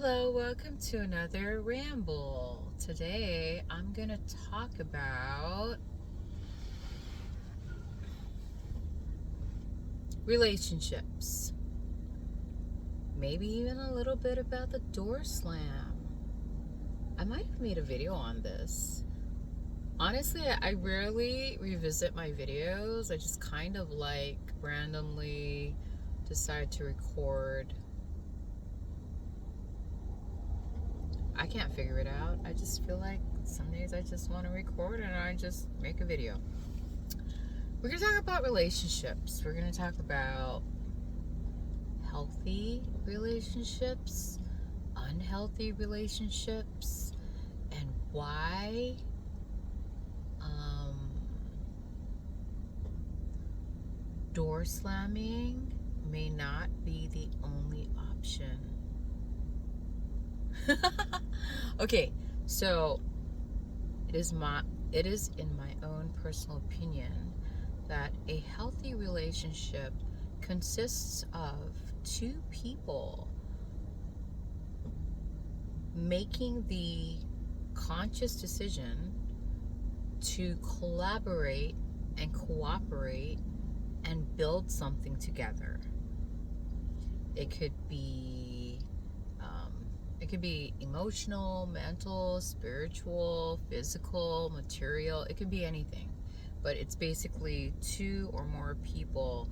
Hello, welcome to another ramble. Today I'm going to talk about relationships. Maybe even a little bit about the door slam. I might have made a video on this. Honestly, I rarely revisit my videos. I just kind of randomly decide to record. I can't figure it out. I just feel like some days I just want to record and I just make a video. We're going to talk about relationships. We're going to talk about healthy relationships, unhealthy relationships, and why door slamming may not be the only option. Okay, so it is in my own personal opinion that a healthy relationship consists of two people making the conscious decision to collaborate and cooperate and build something together. It could be emotional, mental, spiritual, physical, material. It could be anything. But it's basically two or more people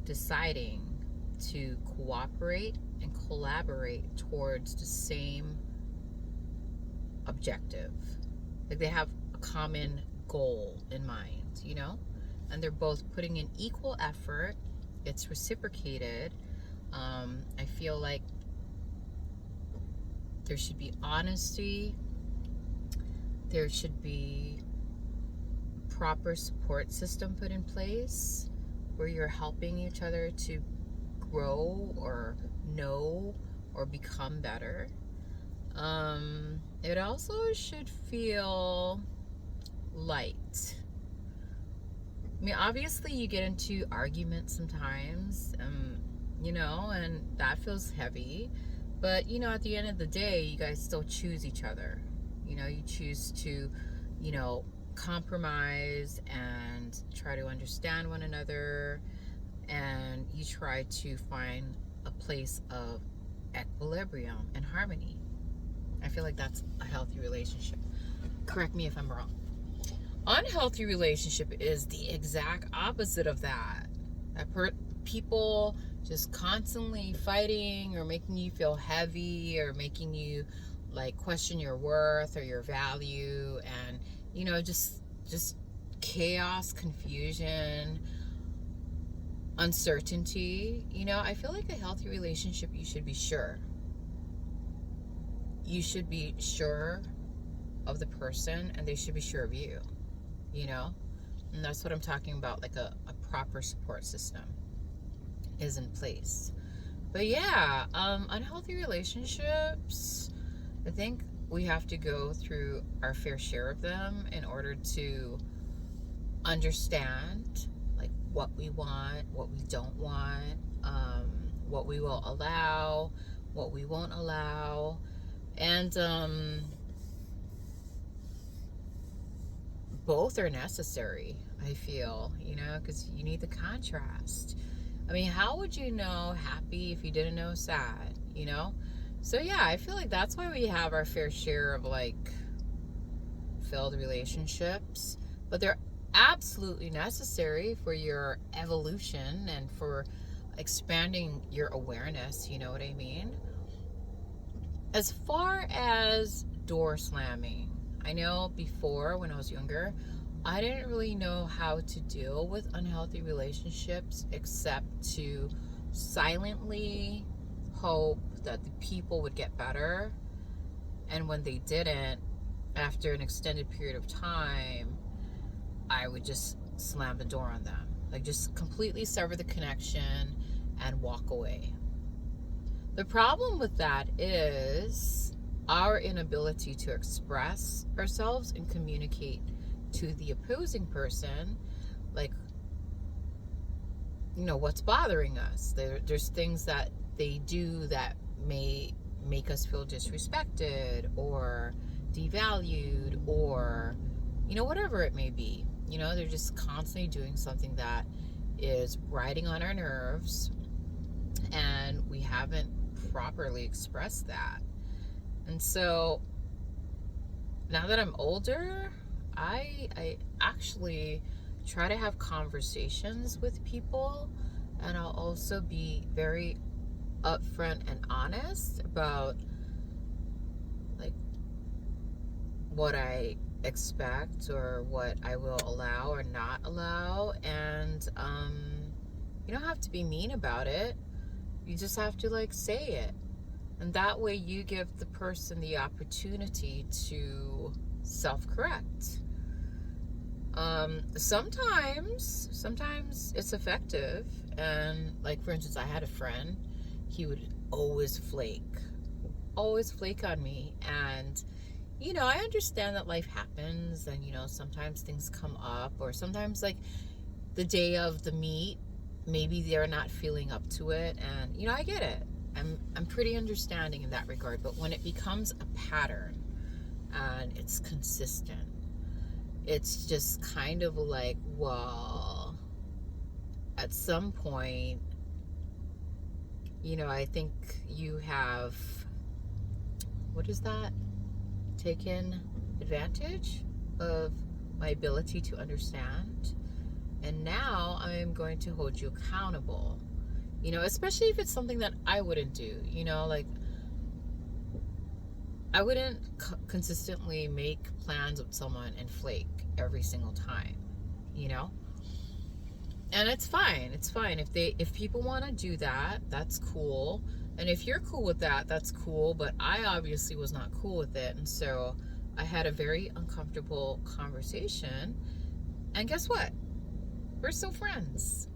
deciding to cooperate and collaborate towards the same objective. Like they have a common goal in mind, and they're both putting in equal effort. It's reciprocated. I feel like there should be honesty. There should be proper support system put in place where you're helping each other to grow or know or become better. It also should feel light. I mean, obviously you get into arguments sometimes, and that feels heavy. But, at the end of the day, you guys still choose each other. You choose to, compromise and try to understand one another. And you try to find a place of equilibrium and harmony. I feel like that's a healthy relationship. Correct me if I'm wrong. Unhealthy relationship is the exact opposite of that. People just constantly fighting or making you feel heavy or making you question your worth or your value, and just chaos, confusion, uncertainty. I feel like a healthy relationship, you should be sure of the person, and they should be sure of you, and that's what I'm talking about. Like a proper support system is in place. But yeah, unhealthy relationships, I think we have to go through our fair share of them in order to understand what we want, what we don't want, what we will allow, what we won't allow. And both are necessary, I feel, because you need the contrast. I mean, how would you know happy if you didn't know sad, So yeah, I feel like that's why we have our fair share of failed relationships, but they're absolutely necessary for your evolution and for expanding your awareness, you know what I mean? As far as door slamming, I know before, when I was younger, I didn't really know how to deal with unhealthy relationships except to silently hope that the people would get better. And when they didn't, after an extended period of time, I would just slam the door on them. Just completely sever the connection and walk away. The problem with that is our inability to express ourselves and communicate to the opposing person, what's bothering us. There's things that they do that may make us feel disrespected or devalued, or whatever it may be. They're just constantly doing something that is riding on our nerves, and we haven't properly expressed that. And so now that I'm older, I actually try to have conversations with people, and I'll also be very upfront and honest about like what I expect or what I will allow or not allow. And you don't have to be mean about it. You just have to say it. And that way you give the person the opportunity to self-correct. Sometimes it's effective. And for instance, I had a friend, he would always flake on me. And I understand that life happens, and sometimes things come up, or sometimes the day of the meet, maybe they're not feeling up to it, and I get it. I'm pretty understanding in that regard. But when it becomes a pattern and it's consistent, it's just kind of well, at some point, I think you have, what is that? Taken advantage of my ability to understand. And now I'm going to hold you accountable. Especially if it's something that I wouldn't do. I wouldn't consistently make plans with someone and flake every single time. And it's fine. It's fine if people want to do that. That's cool. And if you're cool with that, that's cool. But I obviously was not cool with it, and so I had a very uncomfortable conversation. And guess what? We're still friends.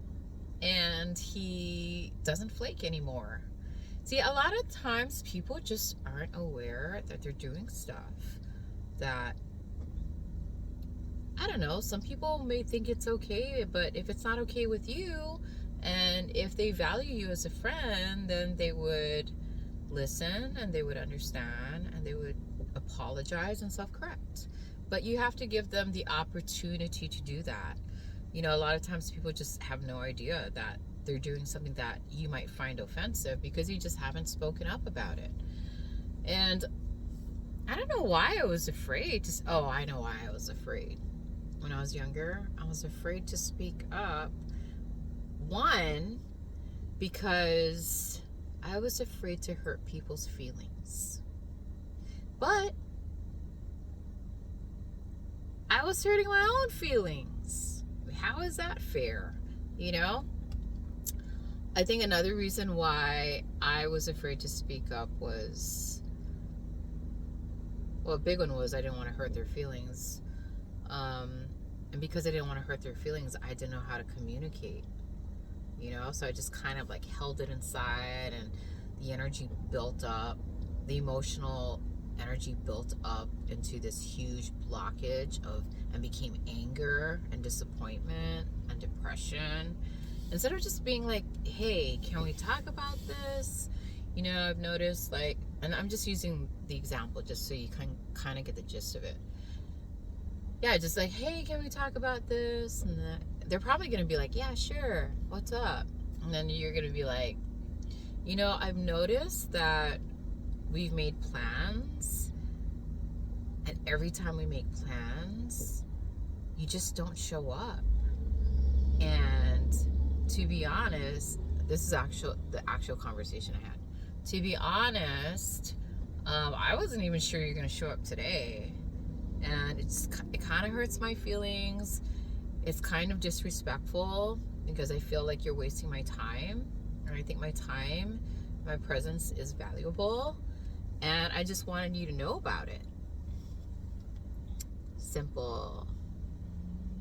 And he doesn't flake anymore. See, a lot of times people just aren't aware that they're doing stuff that, I don't know, some people may think it's okay, but if it's not okay with you, and if they value you as a friend, then they would listen, and they would understand, and they would apologize and self-correct. But you have to give them the opportunity to do that. A lot of times people just have no idea that they're doing something that you might find offensive because you just haven't spoken up about it. And I don't know why I was afraid to, I know why I was afraid. When I was younger, I was afraid to speak up. One, because I was afraid to hurt people's feelings. But I was hurting my own feelings. How is that fair? I think another reason why I was afraid to speak up was, well, a big one was I didn't want to hurt their feelings. And because I didn't want to hurt their feelings, I didn't know how to communicate. So I just kind of held it inside, and the energy built up. The emotional energy built up into this huge blockage and became anger and disappointment and depression, instead of just being hey, can we talk about this? I've noticed and I'm just using the example just so you can kind of get the gist of it. Yeah, just hey, can we talk about this? And they're probably gonna be yeah, sure, what's up? And then you're gonna be I've noticed that we've made plans, and every time we make plans, you just don't show up. And to be honest, this is the actual conversation I had. To be honest, I wasn't even sure you're gonna show up today, and it kind of hurts my feelings. It's kind of disrespectful because I feel like you're wasting my time, and I think my time, my presence is valuable, and I just wanted you to know about it. Simple.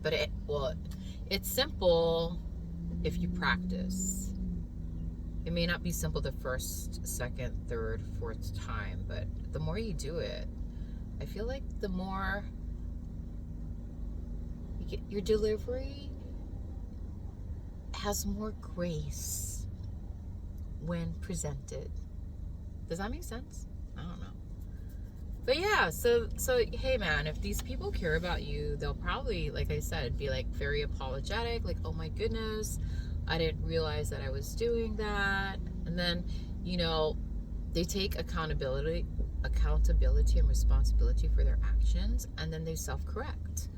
But it's simple if you practice. It may not be simple the first, second, third, fourth time, but the more you do it, I feel like the more you get, your delivery has more grace when presented. Does that make sense? I don't know. But yeah, so hey man, if these people care about you, they'll probably, like I said, be like very apologetic, like, oh my goodness, I didn't realize that I was doing that. And then, you know, they take accountability and responsibility for their actions, and then they self-correct.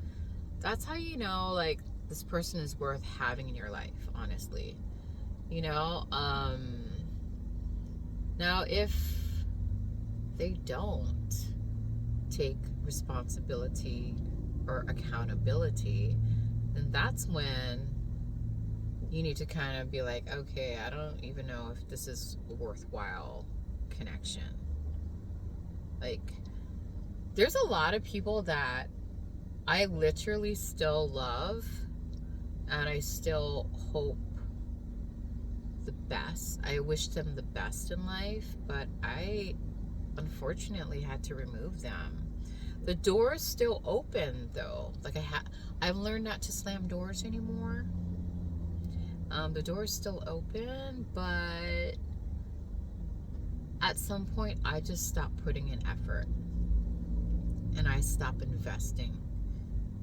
That's how you know, like, this person is worth having in your life, honestly. You know, now if they don't take responsibility or accountability, then that's when you need to kind of be like, okay, I don't even know if this is a worthwhile connection. Like, there's a lot of people that I literally still love, and I still hope the best. I wish them the best in life, but I unfortunately had to remove them. The door is still open though. Like, I've learned not to slam doors anymore. The door is still open, but at some point I just stopped putting in effort, and I stopped investing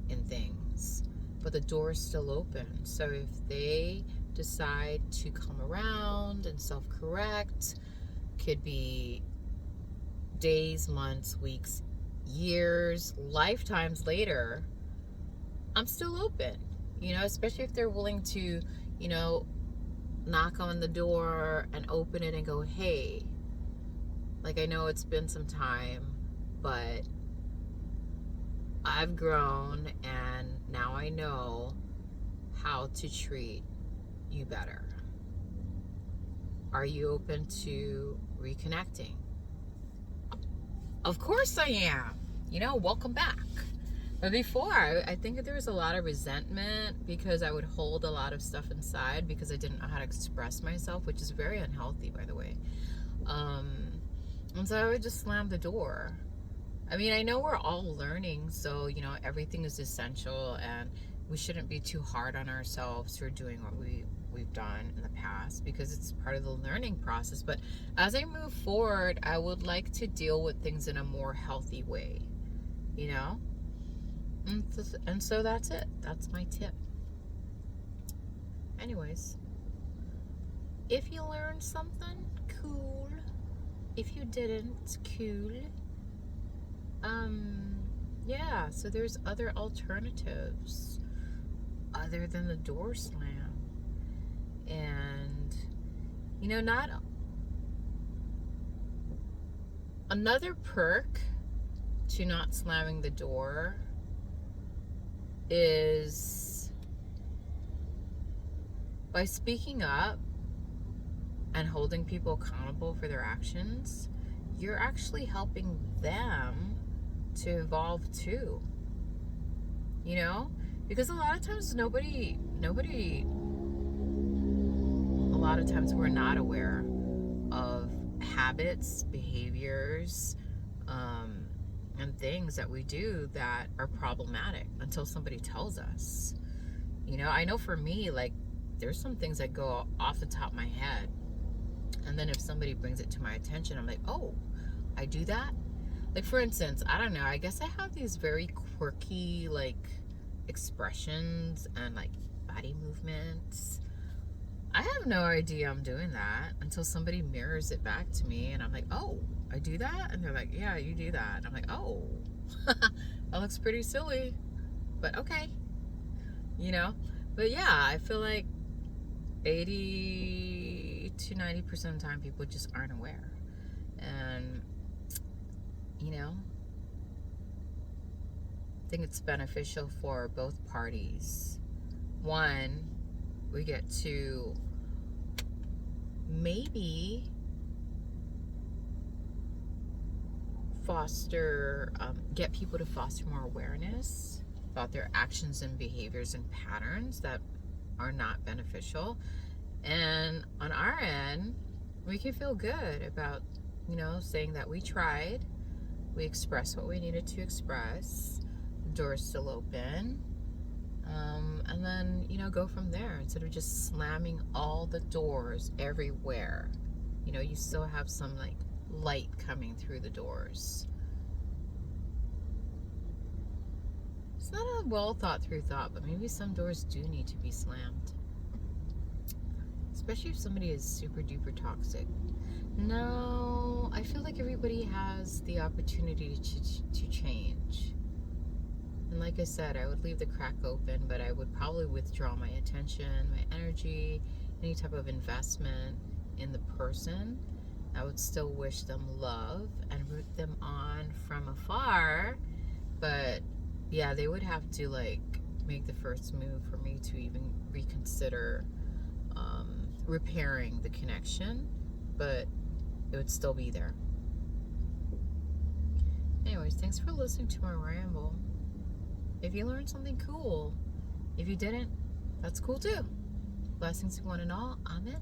in things. But the door is still open. So if they decide to come around and self-correct, could be days, months, weeks, years, lifetimes later, I'm still open. You know, especially if they're willing to, you know, knock on the door and open it and go, hey, like, I know it's been some time, but I've grown and now I know how to treat you better. Are you open to reconnecting? Of course I am. You know, welcome back. But before, I think there was a lot of resentment because I would hold a lot of stuff inside because I didn't know how to express myself, which is very unhealthy, by the way. And so I would just slam the door. I mean, I know we're all learning, so, you know, everything is essential, and we shouldn't be too hard on ourselves for doing what we've done in the past, because it's part of the learning process. But as I move forward, I would like to deal with things in a more healthy way, you know? And so that's it. That's my tip. Anyways, if you learned something, cool. If you didn't, cool. Yeah, so there's other alternatives other than the door slam. And, you know, not another perk to not slamming the door is by speaking up and holding people accountable for their actions, you're actually helping them to evolve too. You know? Because a lot of times nobody a lot of times we're not aware of habits, behaviors, and things that we do that are problematic until somebody tells us. You know, I know for me, like, there's some things that go off the top of my head, and then if somebody brings it to my attention, I'm like, oh, I do that? Like, for instance, I don't know, I guess I have these very quirky, like, expressions and, like, body movements. I have no idea I'm doing that until somebody mirrors it back to me, and I'm like, oh, I do that? And they're like, yeah, you do that. I'm like, oh, that looks pretty silly, but okay, you know? But yeah, I feel like 80 to 90% of the time people just aren't aware. And, you know, I think it's beneficial for both parties. One, we get to maybe get people to foster more awareness about their actions and behaviors and patterns that are not beneficial. And on our end, we can feel good about, you know, saying that we tried, we expressed what we needed to express, the door is still open, and then, you know, go from there instead of just slamming all the doors everywhere. You know, you still have some, like, light coming through the doors. It's not a well thought through thought, but maybe some doors do need to be slammed. Especially if somebody is super duper toxic. No, I feel like everybody has the opportunity to change. And like I said, I would leave the crack open, but I would probably withdraw my attention, my energy, any type of investment in the person. I would still wish them love and root them on from afar. But yeah, they would have to like make the first move for me to even reconsider repairing the connection, but it would still be there. Anyways, thanks for listening to my ramble. If you learned something cool, if you didn't, that's cool too. Blessings to one and all. Amen.